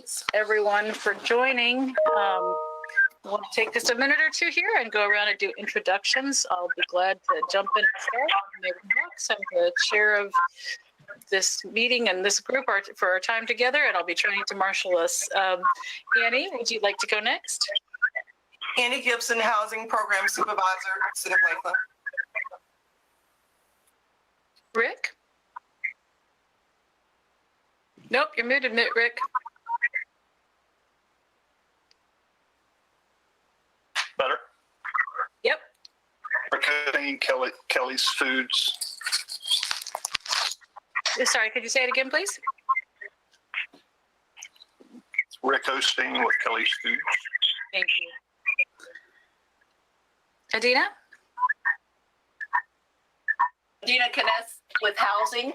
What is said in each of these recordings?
Thanks, everyone, for joining. We'll take just a minute or two here and go around and do introductions. I'll be glad to jump in and start. I'm the chair of this meeting and this group for our time together, and I'll be trying to marshal us. Annie, would you like to go next? Annie Gibson, Housing Program Supervisor, City of Lakeland. Rick? Nope, you're muted, Rick. Better? Yep. Marketing, Kelly's Foods. Sorry, could you say it again, please? It's Rick Osteen with Kelly's Foods. Thank you. Adina? Adina Kness with Housing.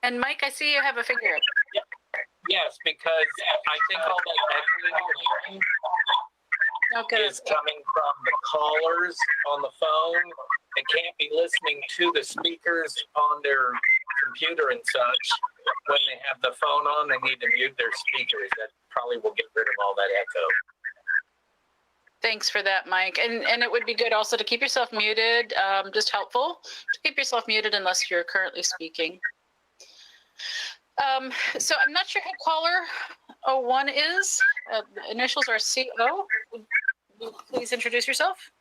And Mike, I see you have a finger up. Yes, because I think all that echoing you're hearing Okay. is coming from the callers on the phone. They can't be listening to the speakers on their computer and such. When they have the phone on, they need to mute their speakers. That probably will get rid of all that echo. Thanks for that, Mike. And it would be good also to keep yourself muted, just helpful to keep yourself muted unless you're currently speaking. So I'm not sure who caller 01 is. The initials are CO. Would you please introduce yourself?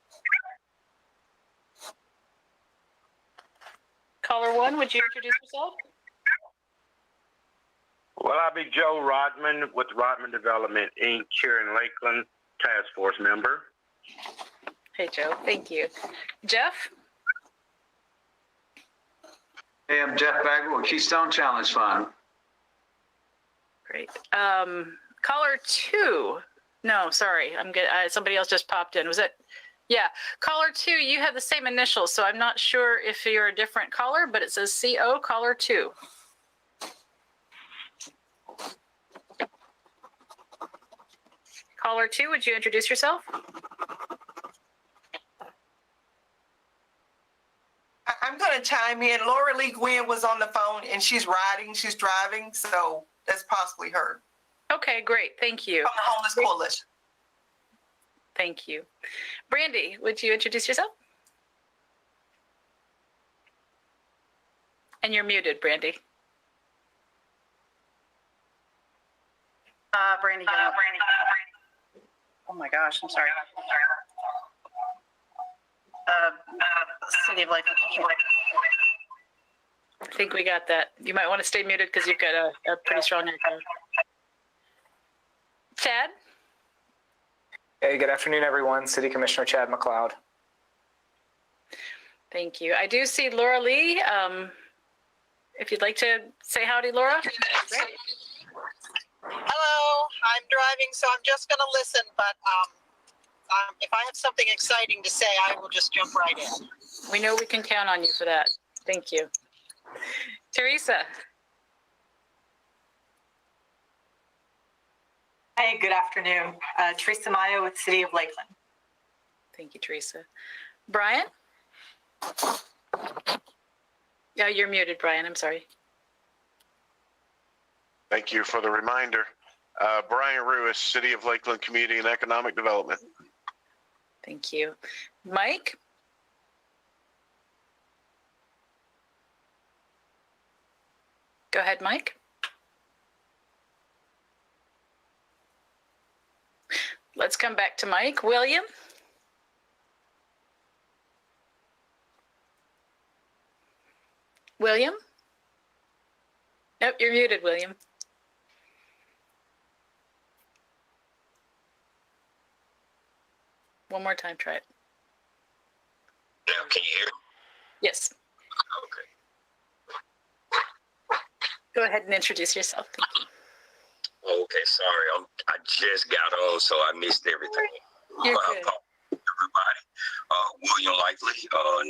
Caller 1, would you introduce yourself? Well, I'll be Joe Rodman with Rodman Development, Inc., here in Lakeland, task force member. Hey, Joe. Thank you. Jeff? Hey, I'm Jeff Bagwell with Keystone Challenge Fund. Great. Caller 2. No, sorry. I'm good. Somebody else just popped in. Was it? Yeah. Caller 2, you have the same initials, so I'm not sure if you're a different caller, but it says CO, caller 2. Caller 2, would you introduce yourself? I'm going to chime in. Laura Lee Gwynn was on the phone and she's driving, so that's possibly her. Okay, great. Thank you. From the Homeless Coalition. Thank you. Brandy, would you introduce yourself? And you're muted, Brandy. Brandy. Oh my gosh, I'm sorry. City of Lakeland. I think we got that. You might want to stay muted because you've got a pretty strong echo. Chad? Hey, good afternoon, everyone. City Commissioner Chad McLeod. Thank you. I do see Laura Lee. If you'd like to say howdy, Laura. Hello, I'm driving, so I'm just going to listen, but if I have something exciting to say, I will just jump right in. We know we can count on you for that. Thank you. Teresa. Hey, good afternoon. Teresa Mayo with City of Lakeland. Thank you, Teresa. Brian? Yeah, you're muted, Brian. I'm sorry. Thank you for the reminder. Brian Ruiz, City of Lakeland Community and Economic Development. Thank you. Mike? Go ahead, Mike. Let's come back to Mike. William? William? Nope, you're muted, William. One more time, try it. Now, can you hear me? Yes. Okay. Go ahead and introduce yourself. Okay, sorry. I just got on, so I missed everything. You're good. Everybody. William Likely,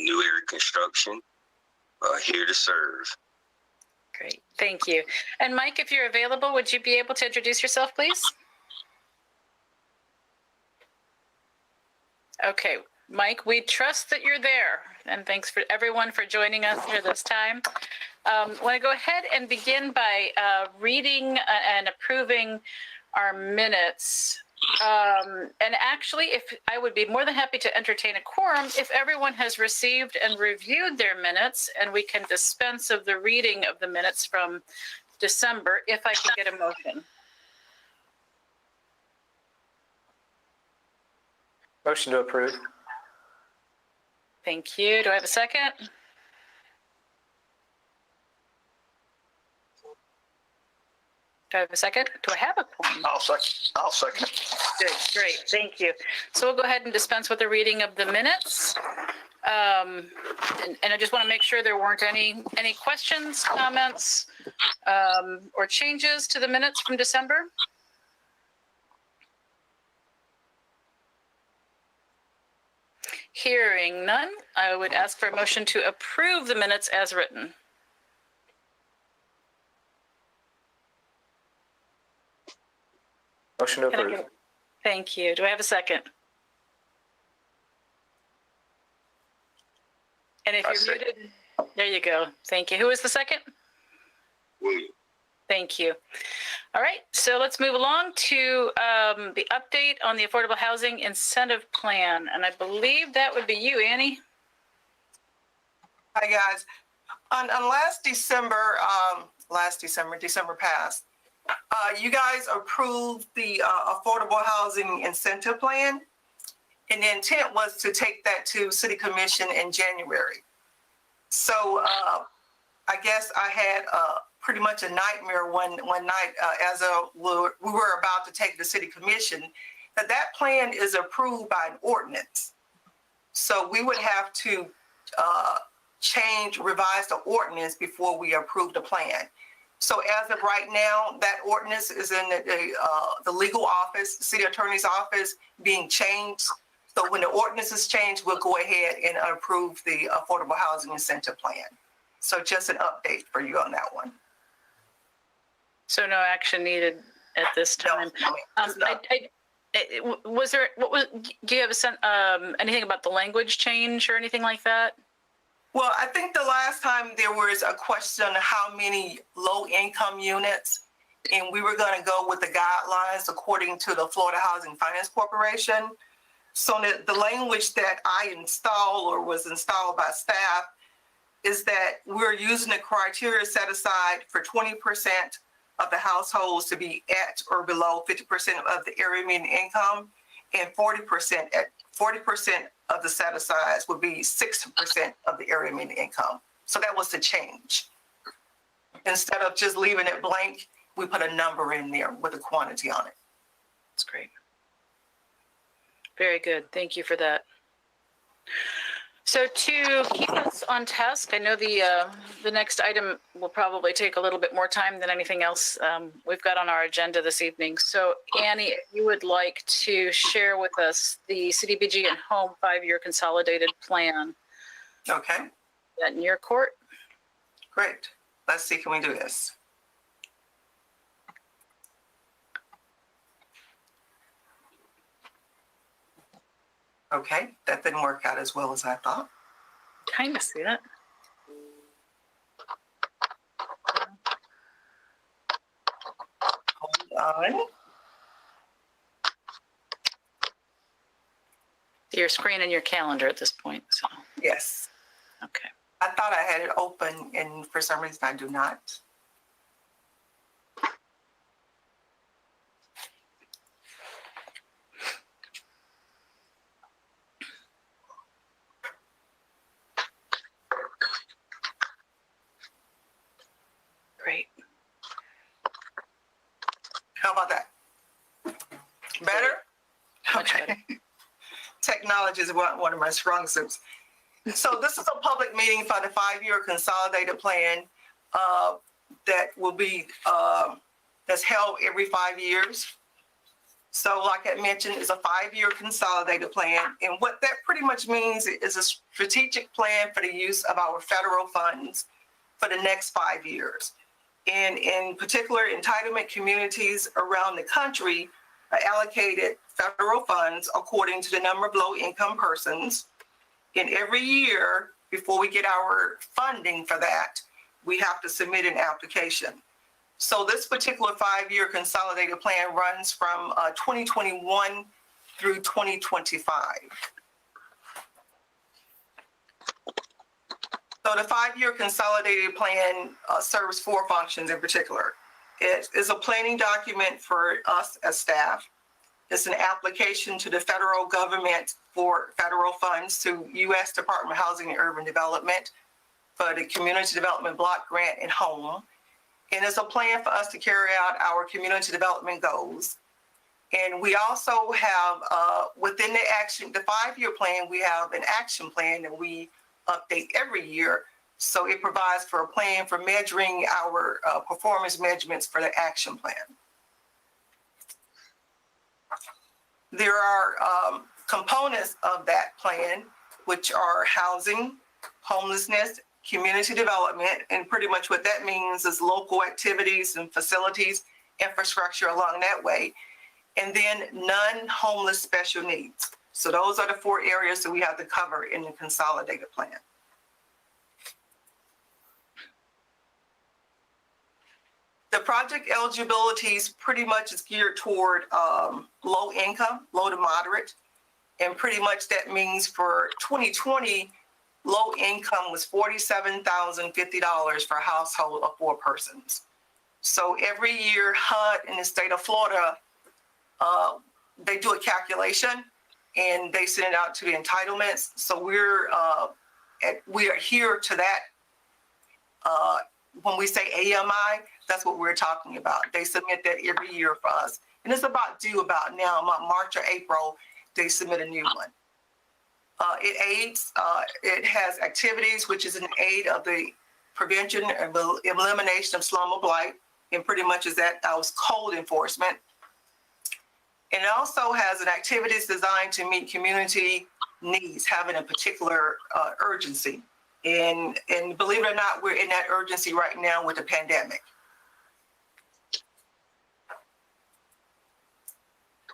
New Area Construction, here to serve. Great. Thank you. And Mike, if you're available, would you be able to introduce yourself, please? Okay. Mike, we trust that you're there. And thanks for everyone for joining us here this time. I want to go ahead and begin by reading and approving our minutes. And actually, if I would be more than happy to entertain a quorum if everyone has received and reviewed their minutes, and we can dispense of the reading of the minutes from December, if I could get a motion. Motion to approve. Thank you. Do I have a second? Do I have a second? Do I have a quorum? I'll second it. Good, great, thank you. So we'll go ahead and dispense with the reading of the minutes. And I just want to make sure there weren't any questions, comments, or changes to the minutes from December. Hearing none, I would ask for a motion to approve the minutes as written. Motion to Can I approve. get- Thank you. Do I have a second? And if I you're second. muted, there you go. Thank you. Who is the second? William. Thank you. All right, so let's move along to the update on the Affordable Housing Incentive Plan. And I believe that would be you, Annie. Hi, guys. On December past, you guys approved the Affordable Housing Incentive Plan. And the intent was to take that to City Commission in January. So I guess I had pretty much a nightmare one night as we were about to take the City Commission, that plan is approved by an ordinance. So we would have to revise the ordinance before we approve the plan. So as of right now, that ordinance is in the legal office, the city attorney's office, being changed. So when the ordinance is changed, we'll go ahead and approve the Affordable Housing Incentive Plan. So just an update for you on that one. So no action needed at this time. Do you have anything about the language change or anything like that? Well, I think the last time there was a question on how many low-income units, and we were going to go with the guidelines according to the Florida Housing Finance Corporation. So the language that I installed or was installed by staff is that we're using the criteria set aside for 20% of the households to be at or below 50% of the area median income, and 40% of the set asides would be 60% of the area median income. So that was the change. Instead of just leaving it blank, we put a number in there with a quantity on it. That's great. Very good. Thank you for that. So to keep us on task, I know the next item will probably take a little bit more time than anything else we've got on our agenda this evening. So Annie, if you would like to share with us the CDBG and Home 5-year consolidated plan. Okay, Is that in your court? great. Let's see, can we do this? Okay, that didn't work out as well as I thought. Kind of see that. Hold on. Your screen and your calendar at this point. So, Yes, okay. I thought I had it open and for some reason I do not. Great. How about that? Better? Much better. Technology is one of my strong suits. So this is a public meeting for the 5-year consolidated plan that will be, that's held every 5 years. So like I mentioned, it's a 5-year consolidated plan. And what that pretty much means is a strategic plan for the use of our federal funds for the next 5 years. And in particular, entitlement communities around the country are allocated federal funds according to the number of low-income persons. And every year, before we get our funding for that, we have to submit an application. So this particular 5-year consolidated plan runs from 2021 through 2025. So the 5-year consolidated plan serves 4 functions in particular. It is a planning document for us as staff. It's an application to the federal government for federal funds to U.S. Department of Housing and Urban Development for the Community Development Block Grant and Home. And it's a plan for us to carry out our community development goals. And we also have, within the 5-year plan, we have an action plan that we update every year. So it provides for a plan for measuring our performance measurements for the action plan. There are components of that plan, which are housing, homelessness, community development, and pretty much what that means is local activities and facilities, infrastructure along that way, and then non-homeless special needs. So those are the 4 areas that we have to cover in the consolidated plan. The project eligibilities pretty much is geared toward low income, low to moderate. And pretty much that means for 2020, low income was $47,050 for a household of 4 persons. So every year, HUD in the state of Florida, they do a calculation and they send it out to the entitlements. So we are here to that. When we say AMI, that's what we're talking about. They submit that every year for us. And it's due about now, March or April, they submit a new one. It has activities, which is an aid of the prevention and elimination of slum or blight, and pretty much is that was code enforcement. And it also has an activities designed to meet community needs, having a particular urgency. And believe it or not, we're in that urgency right now with the pandemic.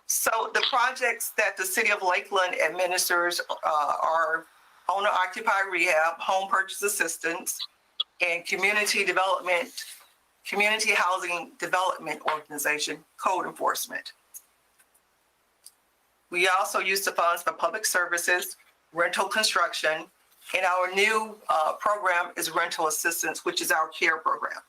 So the projects that the city of Lakeland administers are owner-occupied rehab, home purchase assistance, and community housing development organization, code enforcement. We also use the funds for public services, rental construction, and our new program is rental assistance, which is our CARE program.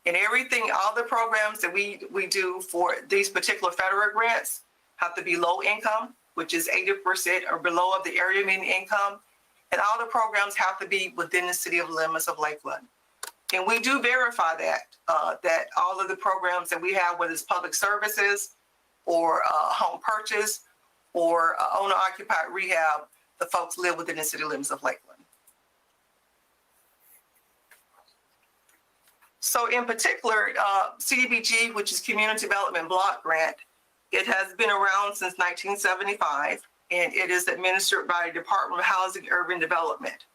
And everything, all the programs that we do for these particular federal grants have to be low income, which is 80% or below of the area median income. And all the programs have to be within the city of limits of Lakeland. And we do verify that all of the programs that we have, whether it's public services or home purchase or owner-occupied rehab, the folks live within the city limits of Lakeland. So in particular, CDBG, which is Community Development Block Grant, it has been around since 1975, and it is administered by the Department of Housing and Urban Development.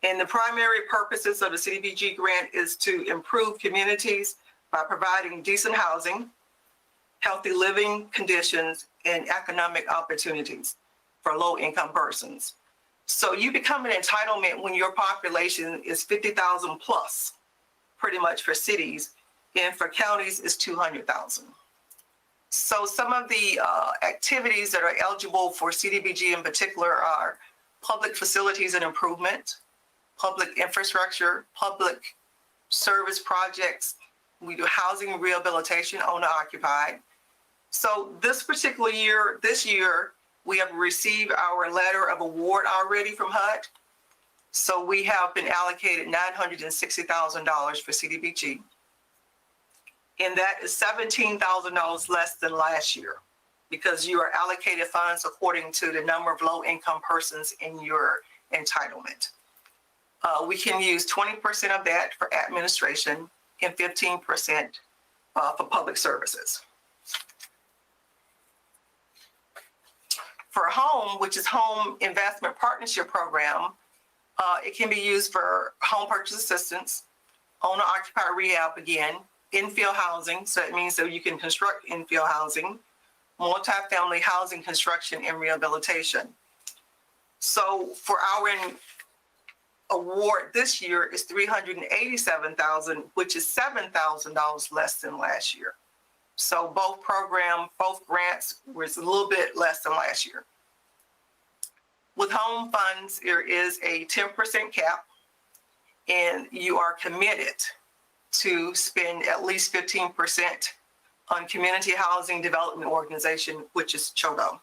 And the primary purposes of the CDBG grant is to improve communities by providing decent housing, healthy living conditions, and economic opportunities for low-income persons. So you become an entitlement when your population is 50,000 plus, pretty much for cities, and for counties is 200,000. So some of the activities that are eligible for CDBG in particular are public facilities and improvement, public infrastructure, public service projects. We do housing rehabilitation, owner-occupied. So this particular year, we have received our letter of award already from HUD. So we have been allocated $960,000 for CDBG. And that is $17,000 less than last year because you are allocated funds according to the number of low-income persons in your entitlement. We can use 20% of that for administration and 15% for public services. For home, which is Home Investment Partnership Program, it can be used for home purchase assistance, owner-occupied rehab again, infill housing, so it means that you can construct infill housing, multifamily housing construction and rehabilitation. So for our award this year is $387,000, which is $7,000 less than last year. So both grants was a little bit less than last year. With home funds, there is a 10% cap, and you are committed to spend at least 15% on Community Housing Development Organization, which is CHODO.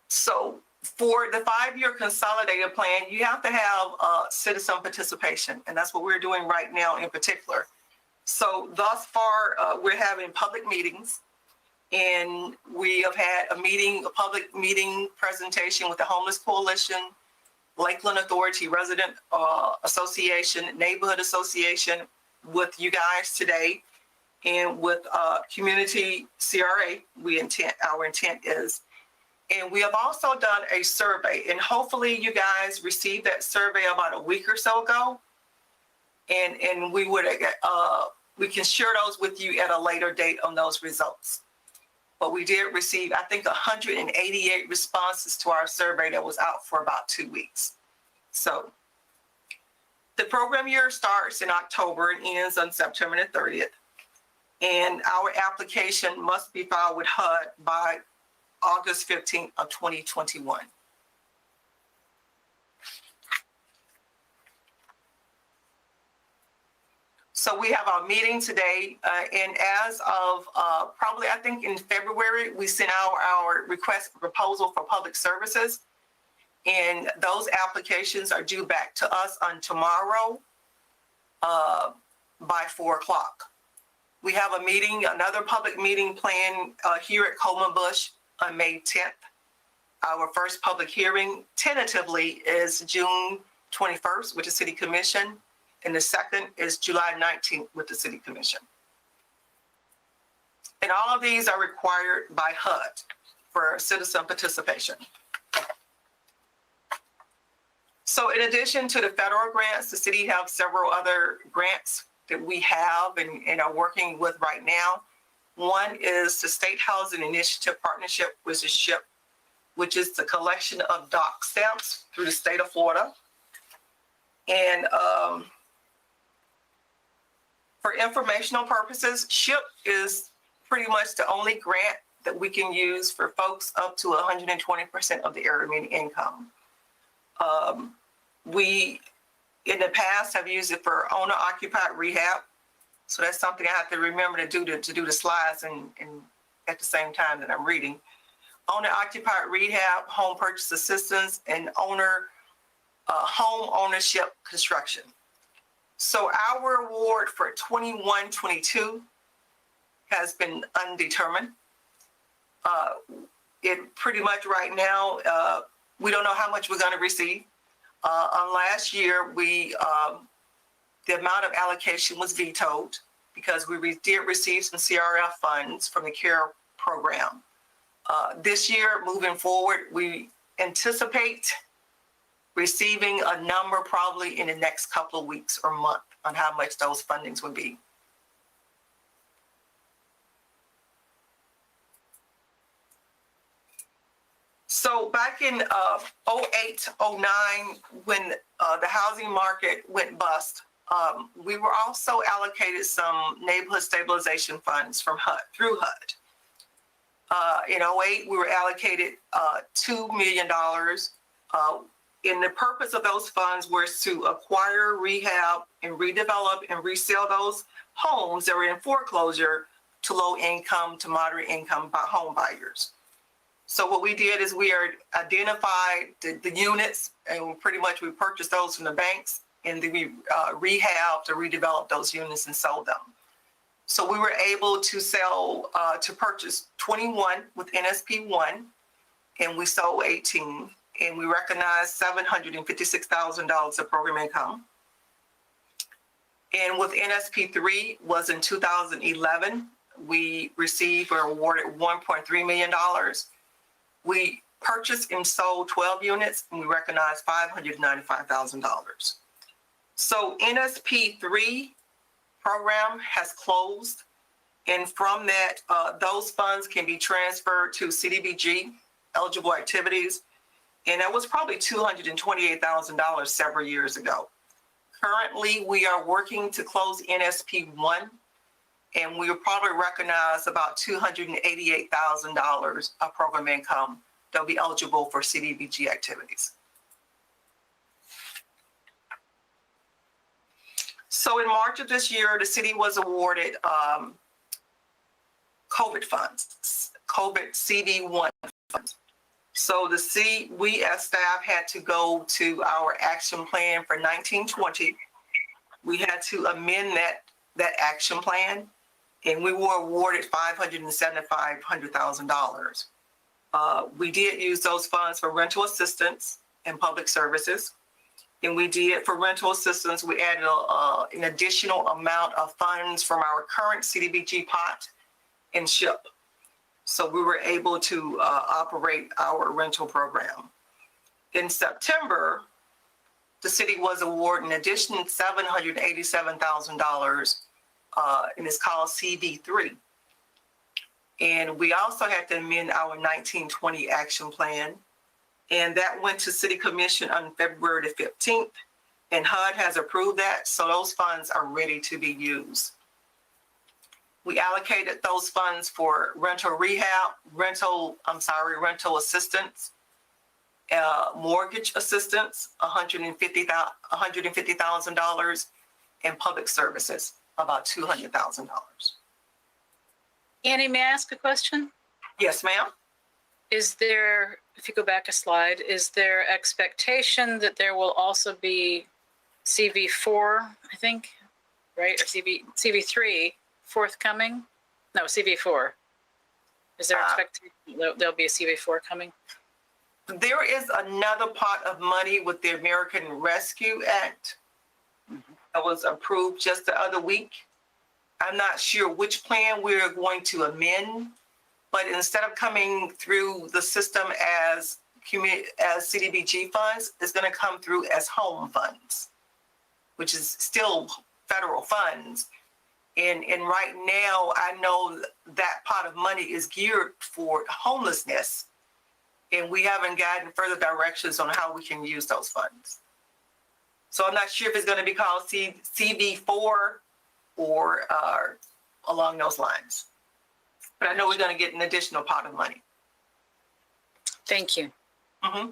So for the 5-year consolidated plan, you have to have citizen participation, and that's what we're doing right now in particular. So thus far, we're having public meetings, and we have had a public meeting presentation with the Homeless Coalition, Lakeland Authority Resident Association, Neighborhood Association, with you guys today, and with Community CRA. Our intent is. And we have also done a survey, and hopefully you guys received that survey about a week or so ago. And we can share those with you at a later date on those results. But we did receive, I think, 188 responses to our survey that was out for about 2 weeks. So the program year starts in October and ends on September the 30th. And our application must be filed with HUD by August 15th of 2021. So we have our meeting today, and as of probably, I think in February, we sent out our request for proposal for public services, and those applications are due back to us on tomorrow by 4 o'clock. We have a meeting, another public meeting planned here at Coleman Bush on May 10th. Our first public hearing tentatively is June 21st with the City Commission, and the second is July 19th with the City Commission. And all of these are required by HUD for citizen participation. So in addition to the federal grants, the city have several other grants that we have and are working with right now. One is the State Housing Initiative Partnership with the SHIP, which is the collection of dock stamps through the state of Florida. And for informational purposes, SHIP is pretty much the only grant that we can use for folks up to 120% of the area median income. We, in the past, have used it for owner-occupied rehab. So that's something I have to remember to do the slides and at the same time that I'm reading. Owner-occupied rehab, home purchase assistance, and home ownership construction. So our award for 21-22 has been undetermined. It pretty much right now, we don't know how much we're going to receive. On last year, the amount of allocation was vetoed because we did receive some CRF funds from the CARE program. This year, moving forward, we anticipate receiving a number probably in the next couple of weeks or month on how much those fundings would be. So back in 08, 09, when the housing market went bust, we were also allocated some neighborhood stabilization funds from HUD, through HUD. In 08, we were allocated $2 million. And the purpose of those funds was to acquire, rehab, and redevelop and resell those homes that were in foreclosure to low income to moderate income home buyers. So what we did is we identified the units, and pretty much we purchased those from the banks, and then we rehabbed or redeveloped those units and sold them. So we were able to to purchase 21 with NSP 1, and we sold 18, and we recognized $756,000 of program income. And with NSP 3 was in 2011, we received or awarded $1.3 million. We purchased and sold 12 units, and we recognized $595,000. So NSP 3 program has closed, and from that, those funds can be transferred to CDBG eligible activities, And that was probably $228,000 several years ago. Currently, we are working to close NSP 1, and we will probably recognize about $288,000 of program income that'll be eligible for CDBG activities. So in March of this year, the city was awarded COVID funds, COVID CV1 funds. So we as staff had to go to our action plan for 1920. We had to amend that action plan, and we were awarded $575,000. We did use those funds for rental assistance and public services. And we did, for rental assistance, we added an additional amount of funds from our current CDBG pot and SHIP. So we were able to operate our rental program. In September, the city was awarded an additional $787,000, and it's called CV3. And we also had to amend our 1920 action plan, and that went to City Commission on February the 15th, and HUD has approved that, so those funds are ready to be used. We allocated those funds for rental rehab, rental assistance, mortgage assistance, $150,000, and public services, about $200,000. Annie, may I ask a question? Yes, ma'am. Is there, if you go back a slide, is there expectation that there will also be CV4, I think, right? Or CV3 forthcoming? No, CV4. Is there expectation there'll be a CV4 coming? There is another pot of money with the American Rescue Act that was approved just the other week. I'm not sure which plan we're going to amend, but instead of coming through the system as CDBG funds, it's going to come through as home funds, which is still federal funds. And right now, I know that pot of money is geared for homelessness, and we haven't gotten further directions on how we can use those funds. So I'm not sure if it's going to be called CV4 or along those lines. But I know we're going to get an additional pot of money. Thank you. Mm-hmm.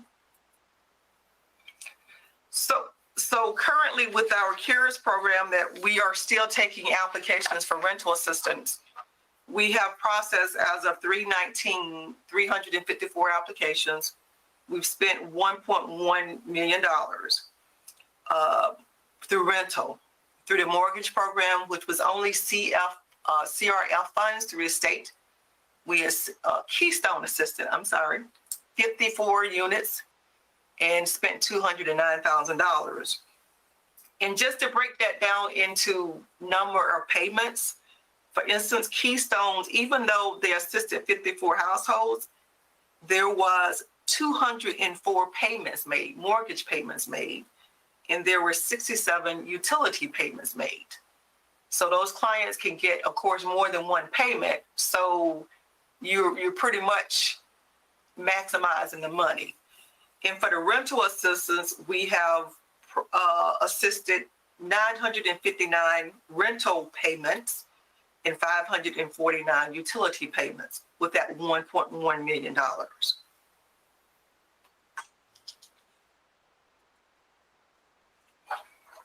So currently with our CARES program that we are still taking applications for rental assistance, we have processed as of 3/19, 354 applications. We've spent $1.1 million through rental, through the mortgage program, which was only CRF funds through the state. We had Keystone Assistant, 54 units, and spent $209,000. And just to break that down into number of payments, for instance, Keystones, even though they assisted 54 households, there was 204 payments made, mortgage payments made, and there were 67 utility payments made. So those clients can get, of course, more than one payment. So you're pretty much maximizing the money. And for the rental assistance, we have assisted 959 rental payments and 549 utility payments with that $1.1 million.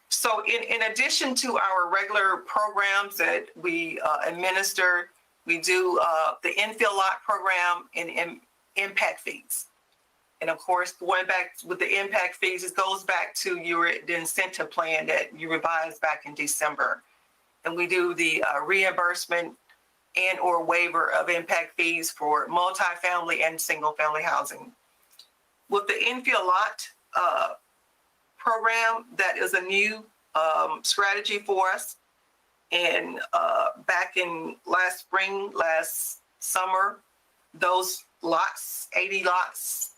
So in addition to our regular programs that we administer, we do the infill lot program and impact fees. And of course, going back with the impact fees, it goes back to the incentive plan that you revised back in December. And we do the reimbursement and or waiver of impact fees for multifamily and single family housing. With the infill lot program, that is a new strategy for us. And back in last spring, last summer, those lots, 80 lots,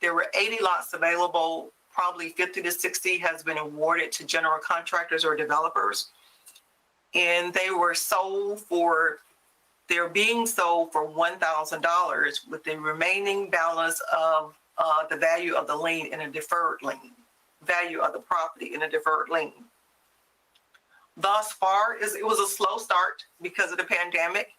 there were 80 lots available, probably 50 to 60 has been awarded to general contractors or developers. And they're being sold for $1,000 with the remaining balance of the value of the lien in a deferred lien, value of the property in a deferred lien. Thus far, it was a slow start because of the pandemic,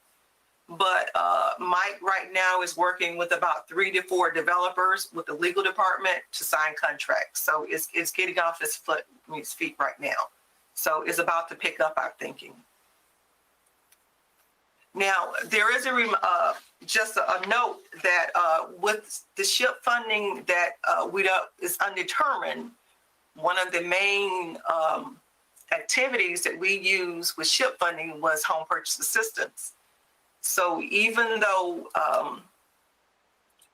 but Mike right now is working with about 3 to 4 developers with the legal department to sign contracts. So it's getting off its feet right now. So it's about to pick up our thinking. Now, there is just a note that with the SHIP funding that is undetermined, one of the main activities that we use with SHIP funding was home purchase assistance. So even though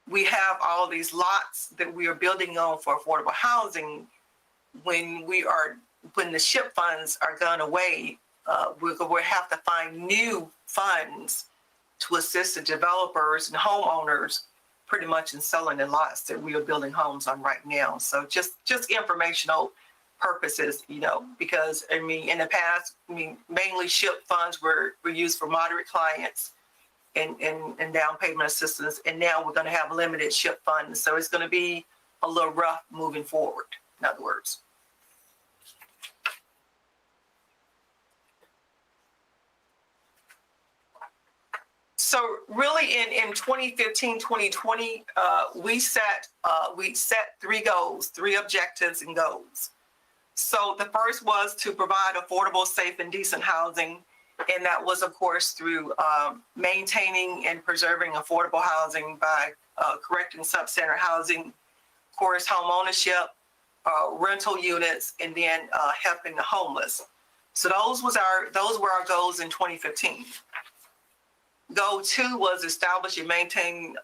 we have all these lots that we are building on for affordable housing, when the SHIP funds are gone away, we'll have to find new funds to assist the developers and homeowners pretty much in selling the lots that we are building homes on right now. So just informational purposes, because in the past, mainly SHIP funds were used for moderate clients and down payment assistance. And now we're going to have limited SHIP funds. So it's going to be a little rough moving forward, in other words. So really in 2015, 2020, we set 3 goals, 3 objectives and goals. So the first was to provide affordable, safe, and decent housing. And that was, of course, through maintaining and preserving affordable housing by correcting substandard housing, of course, home ownership, rental units, and then helping the homeless. So those were our goals in 2015. Goal 2 was establish and maintain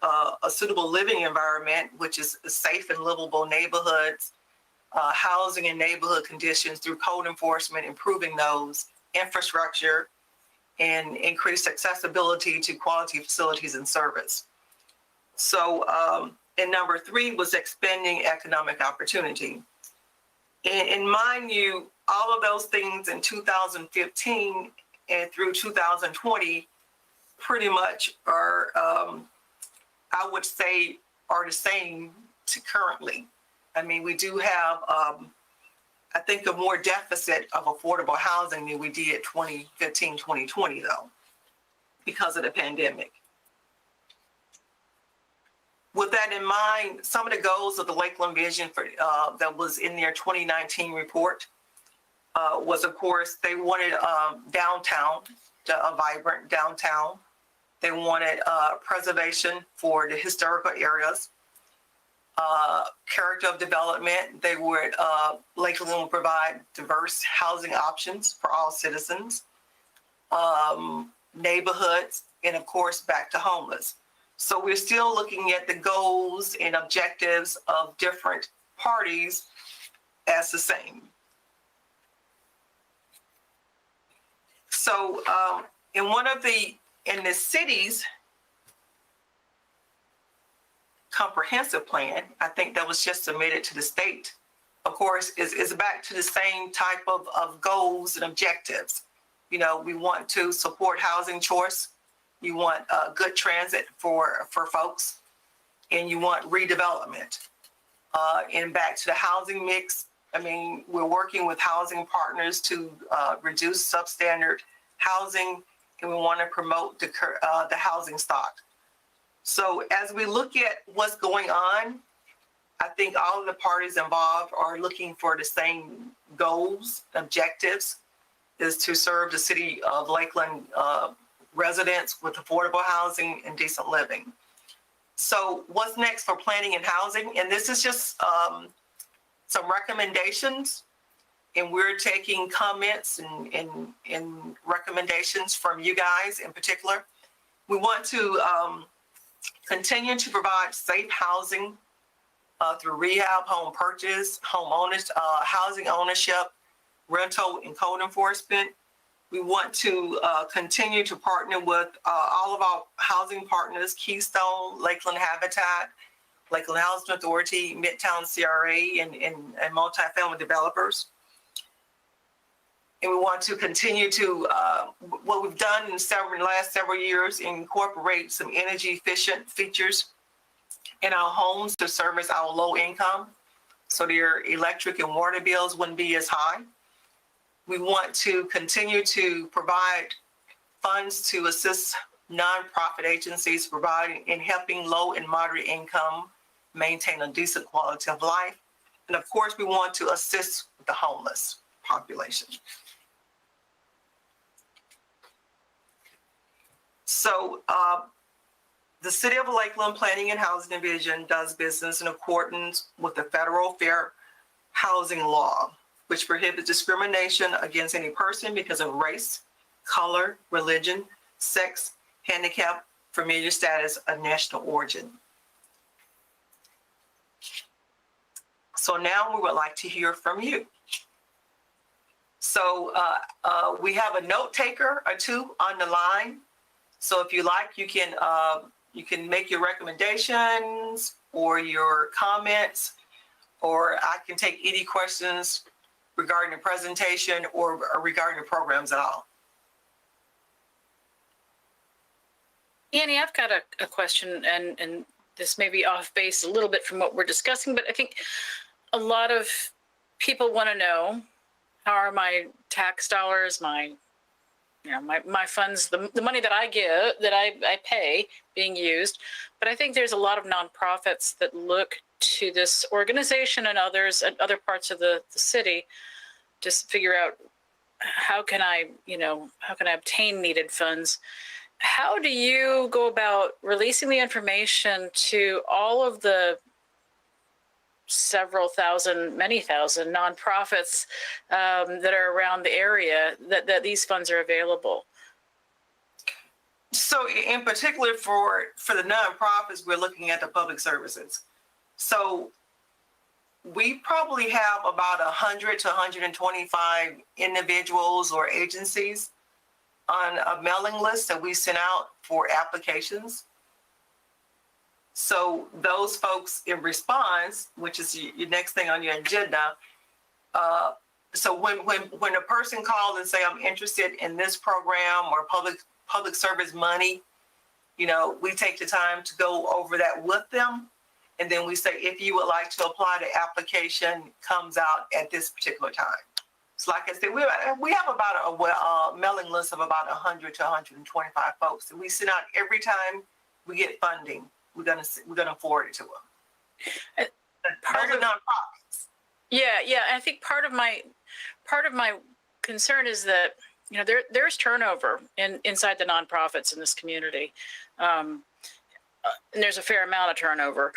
a suitable living environment, which is safe and livable neighborhoods, housing and neighborhood conditions through code enforcement, improving those, infrastructure, and increased accessibility to quality facilities and service. So, and number 3 was expanding economic opportunity. And mind you, all of those things in 2015 and through 2020 pretty much are, I would say, are the same to currently. We do have, I think, a more deficit of affordable housing than we did 2015, 2020, though, because of the pandemic. With that in mind, some of the goals of the Lakeland Vision that was in their 2019 report was, of course, they wanted downtown, a vibrant downtown. They wanted preservation for the historical areas, character of development. They would, Lakeland would provide diverse housing options for all citizens, neighborhoods, and of course, back to homeless. So we're still looking at the goals and objectives of different parties as the same. So in the city's comprehensive plan, I think that was just submitted to the state, of course, is back to the same type of goals and objectives. We want to support housing choice. You want good transit for folks, and you want redevelopment. And back to the housing mix, we're working with housing partners to reduce substandard housing, and we want to promote the housing stock. So as we look at what's going on, I think all of the parties involved are looking for the same goals, objectives, is to serve the city of Lakeland residents with affordable housing and decent living. So what's next for planning and housing? And this is just some recommendations, and we're taking comments and recommendations from you guys in particular. We want to continue to provide safe housing through rehab, home purchase, housing ownership, rental, and code enforcement. We want to continue to partner with all of our housing partners, Keystone, Lakeland Habitat, Lakeland Housing Authority, Midtown CRA, and multifamily developers. And we want to continue to, what we've done in the last several years, incorporate some energy efficient features in our homes to service our low income, so their electric and water bills wouldn't be as high. We want to continue to provide funds to assist nonprofit agencies providing in helping low and moderate income maintain a decent quality of life. And of course, we want to assist the homeless population. So the City of Lakeland Planning and Housing Division does business in accordance with the federal fair housing law, which prohibits discrimination against any person because of race, color, religion, sex, handicap, familiar status, or national origin. So now we would like to hear from you. So we have a note taker or two on the line. So if you like, you can make your recommendations or your comments, or I can take any questions regarding the presentation or regarding the programs at all. Annie, I've got a question, and this may be off base a little bit from what we're discussing, but I think a lot of people want to know, how are my tax dollars, my funds, the money that I give, that I pay, being used. But I think there's a lot of nonprofits that look to this organization and others at other parts of the city to figure out how can I obtain needed funds. How do you go about releasing the information to all of the many thousand nonprofits that are around the area that these funds are available? So in particular for the nonprofits, we're looking at the public services. So we probably have about 100 to 125 individuals or agencies on a mailing list that we sent out for applications. So those folks in response, which is your next thing on your agenda, so when a person calls and say, I'm interested in this program or public service money, we take the time to go over that with them. And then we say, if you would like to apply, the application comes out at this particular time. So like I said, we have about a mailing list of about 100 to 125 folks. And we send out every time we get funding. We're gonna forward it to them. Part of nonprofits. Yeah. I think part of my concern is that there's turnover inside the nonprofits in this community, and there's a fair amount of turnover.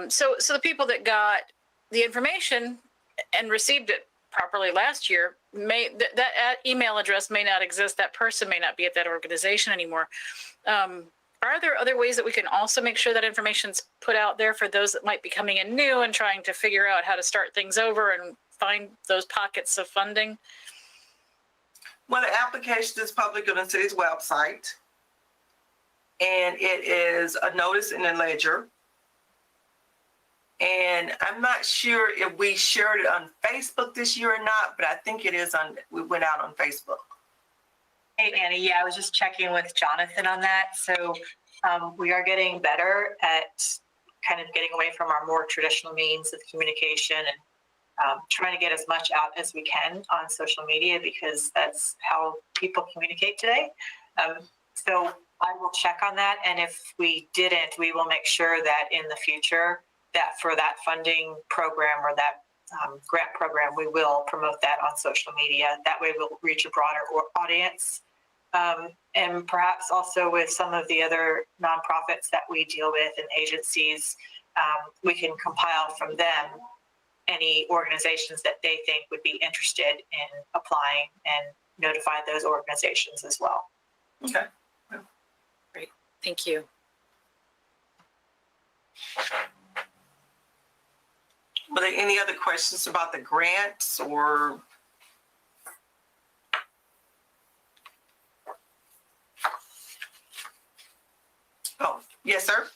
So the people that got the information and received it properly last year, that email address may not exist. That person may not be at that organization anymore. Are there other ways that we can also make sure that information's put out there for those that might be coming in new and trying to figure out how to start things over and find those pockets of funding? Well, the application is public on the city's website, and it is a notice in the ledger. And I'm not sure if we shared it on Facebook this year or not, but I think it is we went out on Facebook. Hey, Annie. Yeah, I was just checking with Jonathan on that. So we are getting better at kind of getting away from our more traditional means of communication and trying to get as much out as we can on social media, because that's how people communicate today. So I will check on that. And if we didn't, we will make sure that in the future that for that funding program or that grant program, we will promote that on social media. That way we'll reach a broader audience. And perhaps also with some of the other nonprofits that we deal with and agencies, we can compile from them any organizations that they think would be interested in applying and notify those organizations as well. Okay. Great. Thank you. Were there any other questions about the grants or? Oh, yes, sir.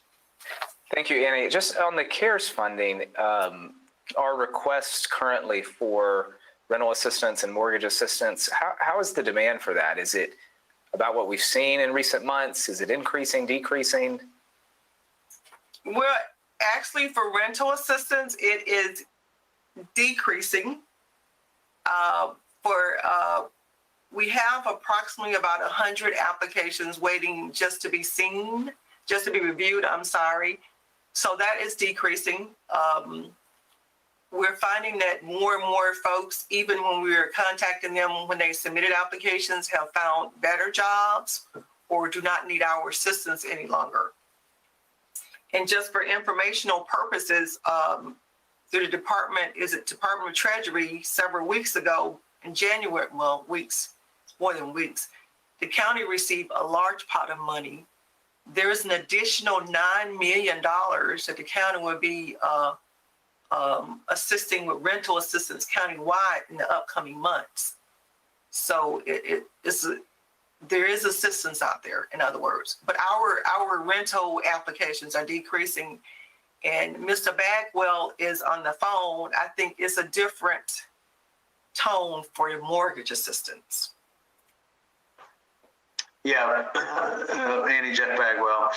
Thank you, Annie. Just on the CARES funding, our requests currently for rental assistance and mortgage assistance, how is the demand for that? Is it about what we've seen in recent months? Is it increasing, decreasing? Well, Actually, for rental assistance, it is decreasing. We have approximately about 100 applications waiting just to be seen, just to be reviewed, I'm sorry. So that is decreasing. We're finding that more and more folks, even when we were contacting them when they submitted applications, have found better jobs or do not need our assistance any longer. And just for informational purposes, through the Department of Treasury several weeks ago in January, well, weeks, more than weeks, the county received a large pot of money. There is an additional $9 million that the county will be assisting with rental assistance countywide in the upcoming months. So there is assistance out there, in other words. But our rental applications are decreasing. And Mr. Bagwell is on the phone. I think it's a different tone for your mortgage assistance. Yeah, Annie, Jeff Bagwell.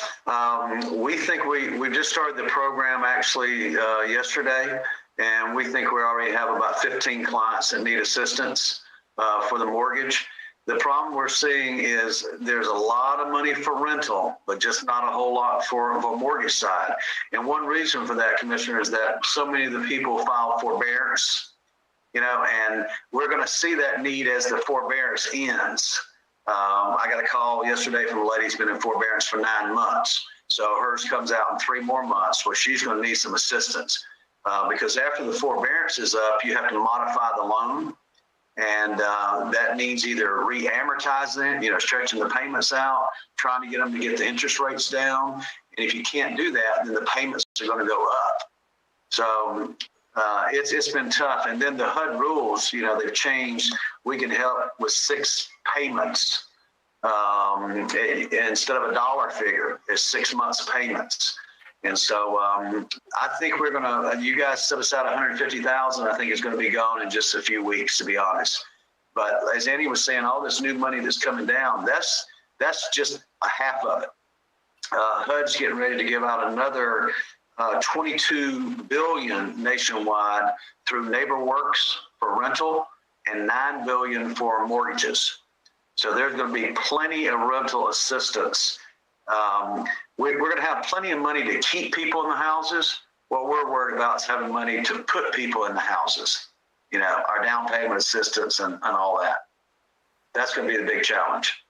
We think we just started the program actually yesterday, and we think we already have about 15 clients that need assistance for the mortgage. The problem we're seeing is there's a lot of money for rental, but just not a whole lot for the mortgage side. And one reason for that, Commissioner, is that so many of the people file forbearance, and we're going to see that need as the forbearance ends. I got a call yesterday from a lady who's been in forbearance for 9 months. So hers comes out in 3 more months where she's going to need some assistance because after the forbearance is up, you have to modify the loan. And that means either re-amortizing it, stretching the payments out, trying to get them to get the interest rates down. And if you can't do that, then the payments are going to go up. So it's been tough. And then the HUD rules, they've changed. We can help with 6 payments instead of a dollar figure. It's 6 months payments. And so I think we're going to, you guys set aside $150,000. I think it's going to be gone in just a few weeks, to be honest. But as Annie was saying, all this new money that's coming down, that's just a half of it. HUD's getting ready to give out another $22 billion nationwide through NeighborWorks for rental and $9 billion for mortgages. So there's going to be plenty of rental assistance. We're going to have plenty of money to keep people in the houses. What we're worried about is having money to put people in the houses, our down payment assistance and all that. That's going to be the big challenge.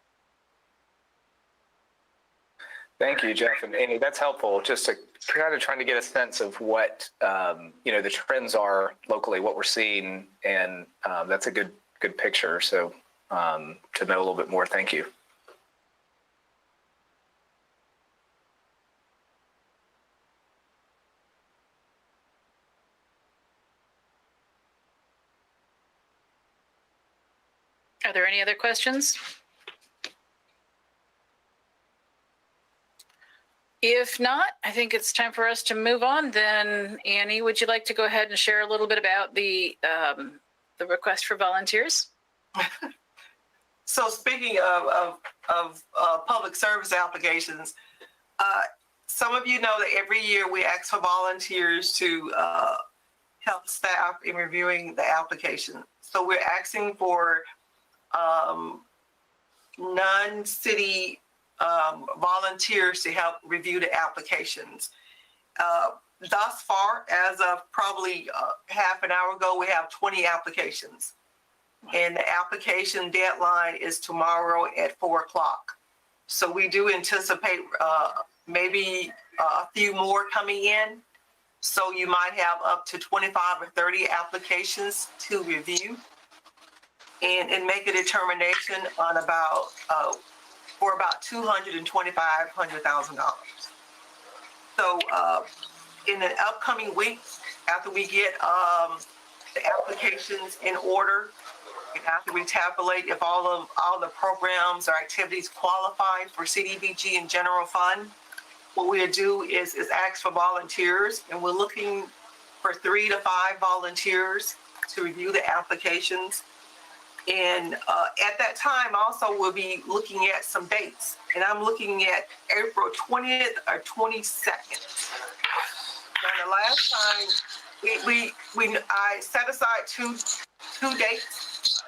Thank you, Jeff and Annie. That's helpful. Just to kind of trying to get a sense of what, the trends are locally, what we're seeing. And that's a good picture. So to know a little bit more, thank you. Are there any other questions? If not, I think it's time for us to move on. Then, Annie, would you like to go ahead and share a little bit about the request for volunteers? So speaking of public service applications, some of you know that every year we ask for volunteers to help staff in reviewing the application. So we're asking for non-city volunteers to help review the applications. Thus far, as of probably half an hour ago, we have 20 applications. And the application deadline is tomorrow at 4 o'clock. So we do anticipate maybe a few more coming in. So you might have up to 25 or 30 applications to review and make a determination on for about $225,000. So in the upcoming weeks, after we get the applications in order, and after we tabulate if all the programs or activities qualify for CDBG and general fund, what we'll do is ask for volunteers, and we're looking for 3 to 5 volunteers to review the applications. And at that time, also, we'll be looking at some dates. And I'm looking at April 20th or 22nd. Now, the last time, I set aside two dates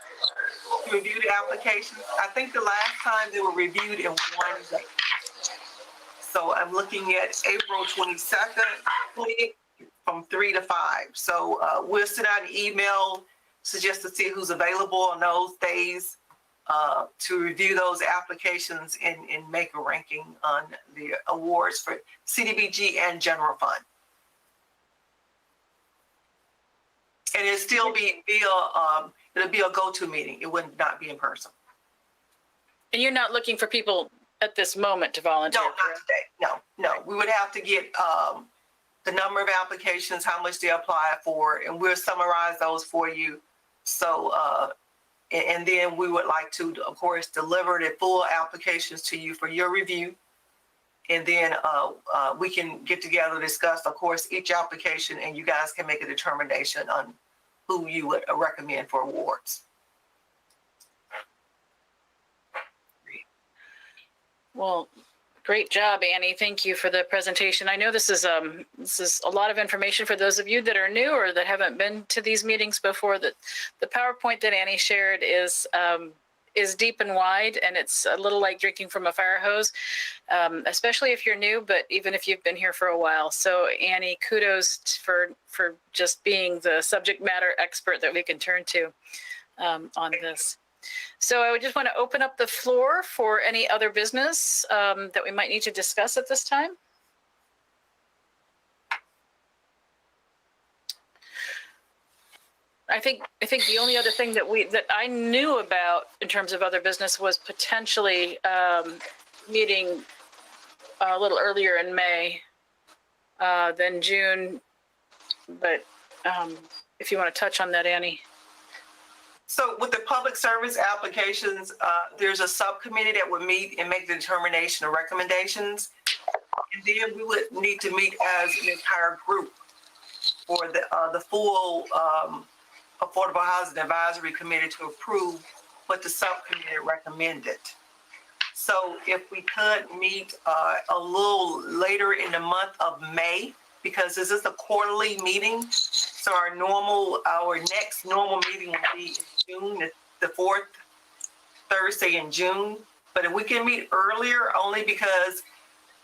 to review the applications. I think the last time they were reviewed in one day. So I'm looking at April 22nd, 20th, from 3 to 5. So we'll send out an email, suggest to see who's available on those days to review those applications and make a ranking on the awards for CDBG and general fund. And it'll still be it'll be a go-to meeting. It would not be in person. And you're not looking for people at this moment to volunteer? No, not today. No. We would have to get the number of applications, how much they apply for, and we'll summarize those for you. So, and then we would like to, of course, deliver the full applications to you for your review. And then we can get together, discuss, of course, each application, and you guys can make a determination on who you would recommend for awards. Well, great job, Annie. Thank you for the presentation. I know this is a lot of information for those of you that are new or that haven't been to these meetings before. That the PowerPoint that Annie shared is deep and wide, and it's a little like drinking from a fire hose, especially if you're new, but even if you've been here for a while. So Annie, kudos for just being the subject matter expert that we can turn to on this. So I would just want to open up the floor for any other business that we might need to discuss at this time. I think the only other thing that I knew about in terms of other business was potentially meeting a little earlier in May than June. But if you want to touch on that, Annie. So with the public service applications, there's a subcommittee that would meet and make the determination of recommendations. And then we would need to meet as an entire group for the full Affordable Housing Advisory Committee to approve what the subcommittee recommended. So if we could meet a little later in the month of May, because this is a quarterly meeting. So our next normal meeting will be in June, the fourth Thursday in June. But if we can meet earlier, only because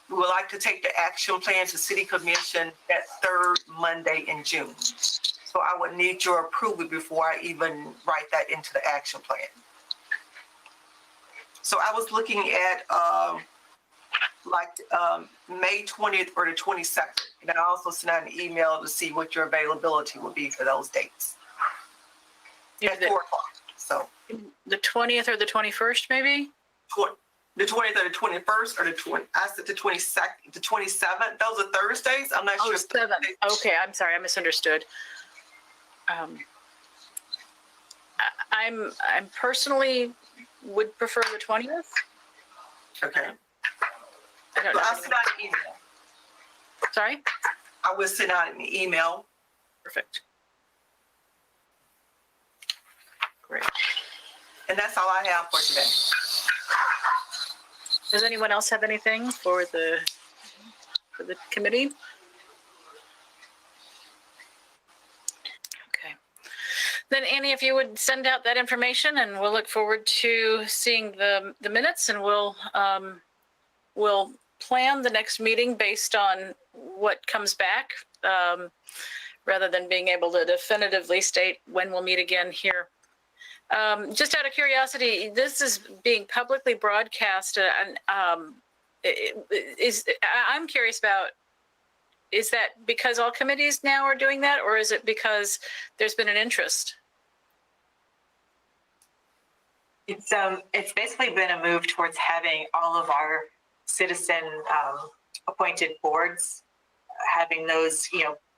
we would like to take the action plan to City Commission that third Monday in June. So I would need your approval before I even write that into the action plan. So I was looking at May 20th or the 22nd. And I also sent out an email to see what your availability would be for those dates. At 4 o'clock. So the 20th or the 21st, maybe? The 20th or the 21st or the 20th. I said the 22nd, the 27th. Those are Thursdays. I'm not sure. 7th. Okay, I'm sorry, I misunderstood. I'm personally would prefer the 20th. Okay. I don't So know. I'll send out an email. Sorry? I will send out an email. Perfect. Great. And that's all I have for today. Does anyone else have anything for the committee? Okay. Then Annie, if you would send out that information, and we'll look forward to seeing the minutes, and we'll plan the next meeting based on what comes back, rather than being able to definitively state when we'll meet again here. Just out of curiosity, this is being publicly broadcast, and I'm curious about, is that because all committees now are doing that, or is it because there's been an interest? It's basically been a move towards having all of our citizen appointed boards, having those,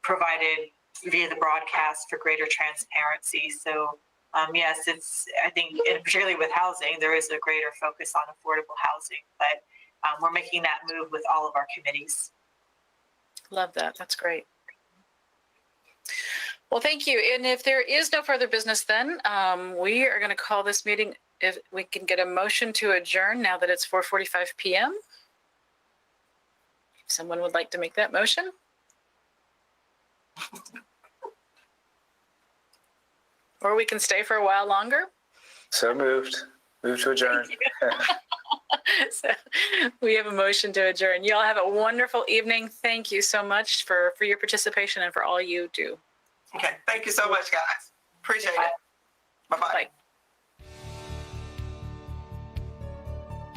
provided via the broadcast for greater transparency. So yes, I think, and particularly with housing, there is a greater focus on affordable housing, but we're making that move with all of our committees. Love that. That's great. Well, thank you. And if there is no further business, then we are going to call this meeting. If we can get a motion to adjourn now that it's 4:45 p.m. If someone would like to make that motion. Or we can stay for a while longer. So moved. Move to adjourn. So we have a motion to adjourn. You all have a wonderful evening. Thank you so much for your participation and for all you do. Okay, thank you so much, guys. Appreciate it.